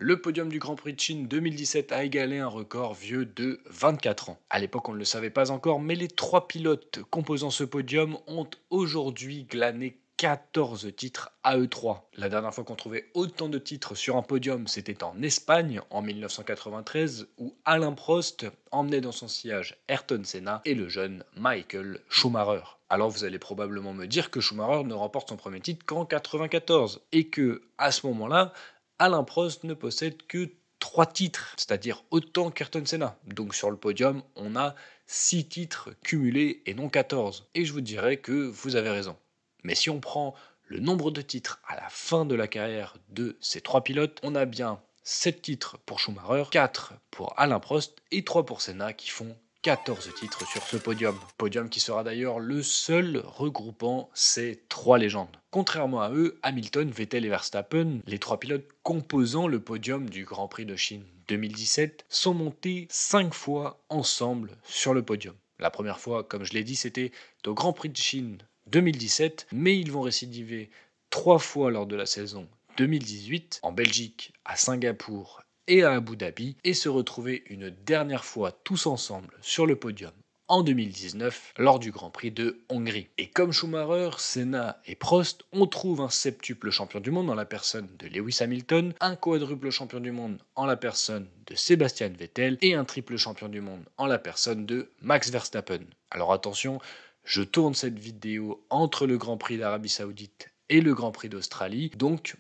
Le podium du Grand Prix de Chine 2017 a égalé un record vieux de 24 ans. À l'époque, on ne le savait pas encore, mais les trois pilotes composant ce podium ont aujourd'hui glané 14 titres à eux trois. La dernière fois qu'on trouvait autant de titres sur un podium, c'était en Espagne en 1993, où Alain Prost emmenait dans son sillage Ayrton Senna et le jeune Michael Schumacher. Alors vous allez probablement me dire que Schumacher ne remporte son premier titre qu'en 94 et que à ce moment-là, Alain Prost ne possède que 3 titres, c'est-à-dire autant qu'Ayrton Senna. Donc sur le podium, on a 6 titres cumulés et non 14. Et je vous dirais que vous avez raison. Mais si on prend le nombre de titres à la fin de la carrière de ces 3 pilotes, on a bien 7 titres pour Schumacher, 4 pour Alain Prost et 3 pour Senna qui font 14 titres sur ce podium. Podium qui sera d'ailleurs le seul regroupant ces trois légendes. Contrairement à eux, Hamilton, Vettel et Verstappen, les trois pilotes composant le podium du Grand Prix de Chine 2017, sont montés 5 fois ensemble sur le podium. La première fois, comme je l'ai dit, c'était au Grand Prix de Chine 2017, mais ils vont récidiver 3 fois lors de la saison 2018, en Belgique, à Singapour et à Abu Dhabi, et se retrouver une dernière fois tous ensemble sur le podium en 2019 lors du Grand Prix de Hongrie. Et comme Schumacher, Senna et Prost, on trouve un septuple champion du monde en la personne de Lewis Hamilton, un quadruple champion du monde en la personne de Sebastian Vettel et un triple champion du monde en la personne de Max Verstappen. Alors attention, je tourne cette vidéo entre le Grand Prix d'Arabie Saoudite et le Grand Prix d'Australie, donc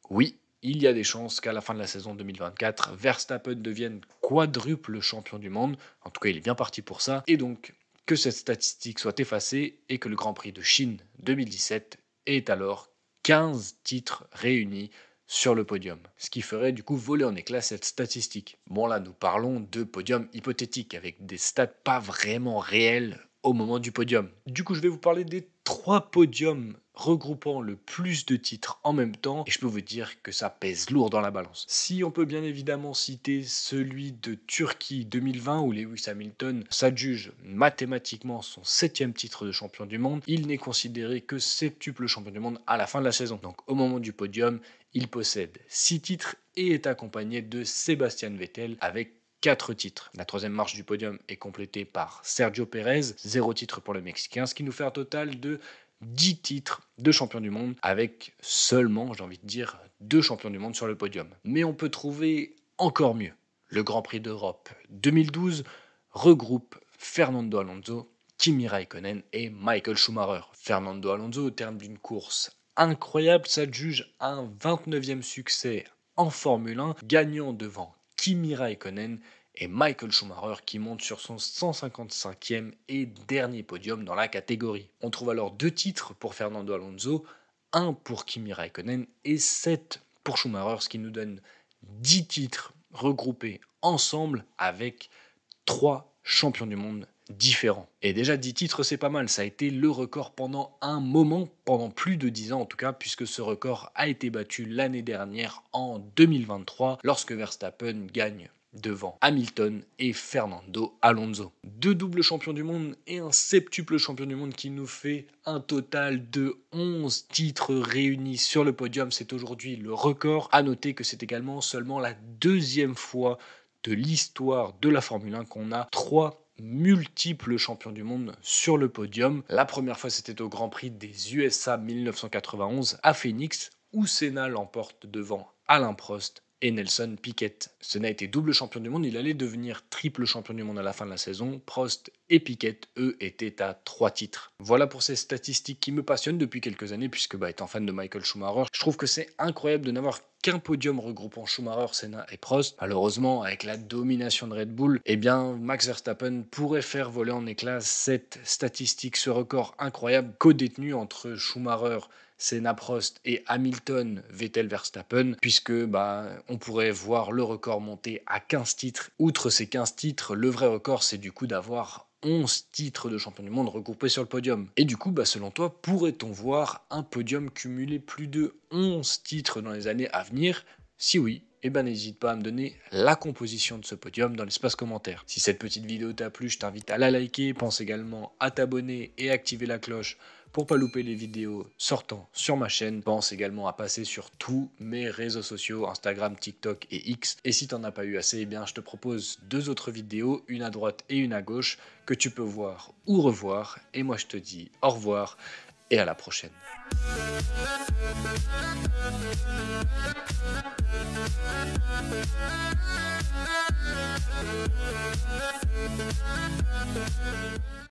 oui, il y a des chances qu'à la fin de la saison 2024, Verstappen devienne quadruple champion du monde. En tout cas, il est bien parti pour ça. Et donc, que cette statistique soit effacée et que le Grand Prix de Chine 2017 ait alors 15 titres réunis sur le podium. Ce qui ferait du coup voler en éclats cette statistique. Bon là, nous parlons de podium hypothétique avec des stats pas vraiment réels au moment du podium. Du coup, je vais vous parler des 3 podiums regroupant le plus de titres en même temps, et je peux vous dire que ça pèse lourd dans la balance. Si on peut bien évidemment citer celui de Turquie 2020 où Lewis Hamilton s'adjuge mathématiquement son 7e titre de champion du monde, il n'est considéré que septuple champion du monde à la fin de la saison. Donc au moment du podium, il possède 6 titres et est accompagné de Sébastien Vettel avec 4 titres. La troisième marche du podium est complétée par Sergio Pérez, 0 titre pour le Mexicain, ce qui nous fait un total de 10 titres de champion du monde, avec seulement, j'ai envie de dire, 2 champions du monde sur le podium. Mais on peut trouver encore mieux. Le Grand Prix d'Europe 2012 regroupe Fernando Alonso, Kimi Raikkonen et Michael Schumacher. Fernando Alonso, au terme d'une course incroyable, s'adjuge un 29e succès en Formule 1, gagnant devant Kimi Raikkonen et Michael Schumacher qui monte sur son 155e et dernier podium dans la catégorie. On trouve alors 2 titres pour Fernando Alonso, 1 pour Kimi Raikkonen et 7 pour Schumacher, ce qui nous donne 10 titres regroupés ensemble avec 3 champions du monde différents. Et déjà 10 titres, c'est pas mal, ça a été le record pendant un moment, pendant plus de 10 ans en tout cas, puisque ce record a été battu l'année dernière en 2023 lorsque Verstappen gagne devant Hamilton et Fernando Alonso. 2 doubles champions du monde et un septuple champion du monde qui nous fait un total de 11 titres réunis sur le podium. C'est aujourd'hui le record. À noter que c'est également seulement la 2e fois de l'histoire de la Formule 1 qu'on a 3 multiples champions du monde sur le podium. La première fois, c'était au Grand Prix des USA 1991 à Phoenix, où Senna l'emporte devant Alain Prost et Nelson Piquet. Senna était double champion du monde, il allait devenir triple champion du monde à la fin de la saison. Prost et Piquet, eux, étaient à 3 titres. Voilà pour ces statistiques qui me passionnent depuis quelques années, puisque étant fan de Michael Schumacher, je trouve que c'est incroyable de n'avoir qu'un podium regroupant Schumacher, Senna et Prost. Malheureusement, avec la domination de Red Bull, Max Verstappen pourrait faire voler en éclats cette statistique, ce record incroyable co-détenu entre Schumacher, Senna, Prost et Hamilton, Vettel, Verstappen, puisque on pourrait voir le record monter à 15 titres. Outre ces 15 titres, le vrai record, c'est du coup d'avoir 11 titres de champion du monde regroupés sur le podium. Et du coup, selon toi, pourrait-on voir un podium cumuler plus de 11 titres dans les années à venir? Si oui, eh ben n'hésite pas à me donner la composition de ce podium dans l'espace commentaire. Si cette petite vidéo t'a plu, je t'invite à la liker, pense également à t'abonner et activer la cloche pour pas louper les vidéos sortant sur ma chaîne. Pense également à passer sur tous mes réseaux sociaux, Instagram, TikTok et X. Et si t'en as pas eu assez, eh bien je te propose 2 autres vidéos, une à droite et une à gauche, que tu peux voir ou revoir. Et moi je te dis au revoir et à la prochaine.